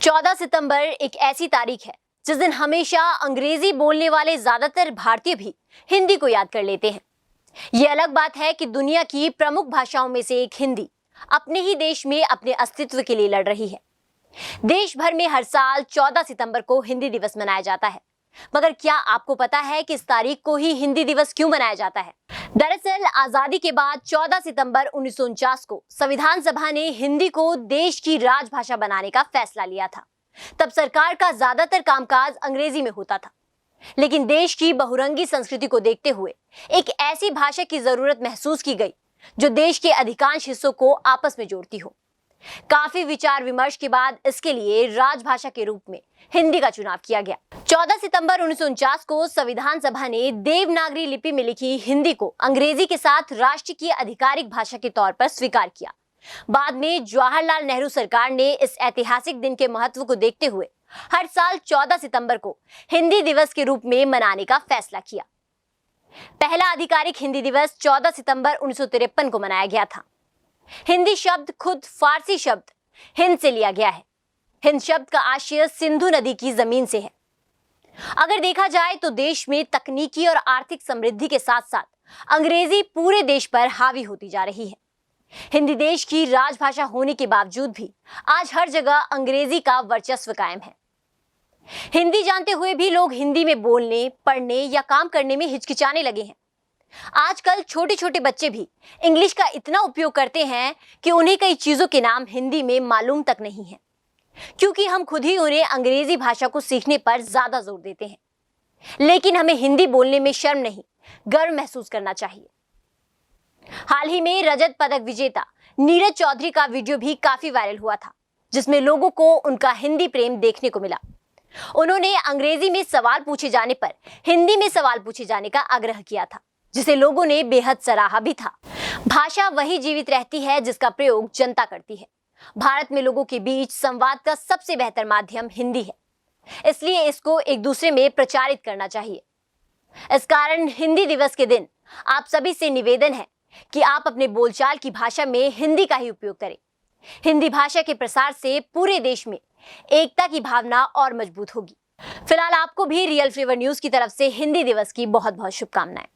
14 सितंबर एक ऐसी तारीख है जिस दिन हमेशा अंग्रेजी बोलने वाले ज्यादातर भारतीय भी हिंदी को याद कर लेते हैं। ये अलग बात है कि दुनिया की प्रमुख भाषाओं में से एक हिंदी अपने ही देश में अपने अस्तित्व के लिए लड़ रही है। देश भर में हर साल 14 सितंबर को हिंदी दिवस मनाया जाता है, मगर क्या आपको पता है कि इस तारीख को ही हिंदी दिवस क्यों मनाया जाता है? दरअसल आजादी के बाद 14 सितंबर 1949 को संविधान सभा ने हिंदी को देश की राजभाषा बनाने का फैसला लिया था। तब सरकार का ज्यादातर कामकाज अंग्रेजी में होता था, लेकिन देश की बहुरंगी संस्कृति को देखते हुए एक ऐसी भाषा की जरूरत महसूस की गई जो देश के अधिकांश हिस्सों को आपस में जोड़ती हो। काफी विचार विमर्श के बाद इसके लिए राजभाषा के रूप में हिंदी का चुनाव किया गया। 14 सितंबर 1949 को संविधान सभा ने देवनागरी लिपि में लिखी हिंदी को अंग्रेजी के साथ राष्ट्र की आधिकारिक भाषा के तौर पर स्वीकार किया। बाद में जवाहरलाल नेहरू सरकार ने इस ऐतिहासिक दिन के महत्व को देखते हुए हर साल 14 सितंबर को हिंदी दिवस के रूप में मनाने का फैसला किया। पहला आधिकारिक हिंदी दिवस 14 सितंबर 1953 को मनाया गया था। हिंदी शब्द खुद फारसी शब्द हिंद से लिया गया है। हिंद शब्द का आशय सिंधु नदी की जमीन से है। अगर देखा जाए तो देश में तकनीकी और आर्थिक समृद्धि के साथ साथ अंग्रेजी पूरे देश पर हावी होती जा रही है। हिंदी देश की राजभाषा होने के बावजूद भी आज हर जगह अंग्रेजी का वर्चस्व कायम है। हिंदी जानते हुए भी लोग हिंदी में बोलने, पढ़ने या काम करने में हिचकिचाने लगे हैं। आजकल छोटे छोटे बच्चे भी इंग्लिश का इतना उपयोग करते हैं कि उन्हें कई चीजों के नाम हिंदी में मालूम तक नहीं है, क्योंकि हम खुद ही उन्हें अंग्रेजी भाषा को सीखने पर ज्यादा जोर देते हैं। लेकिन हमें हिंदी बोलने में शर्म नहीं, गर्व महसूस करना चाहिए। हाल ही में रजत पदक विजेता नीरज चौधरी का वीडियो भी काफी वायरल हुआ था, जिसमें लोगों को उनका हिंदी प्रेम देखने को मिला। उन्होंने अंग्रेजी में सवाल पूछे जाने पर हिंदी में सवाल पूछे जाने का आग्रह किया था, जिसे लोगों ने बेहद सराहा भी था। भाषा वही जीवित रहती है जिसका प्रयोग जनता करती है। भारत में लोगों के बीच संवाद का सबसे बेहतर माध्यम हिंदी है, इसलिए इसको एक दूसरे में प्रचारित करना चाहिए। इस कारण हिंदी दिवस के दिन आप सभी से निवेदन है कि आप अपने बोलचाल की भाषा में हिंदी का ही उपयोग करें। हिंदी भाषा के प्रसार से पूरे देश में एकता की भावना और मजबूत होगी। फिलहाल आपको भी रियल फ्लेवर न्यूज की तरफ से हिंदी दिवस की बहुत बहुत शुभकामनाएं।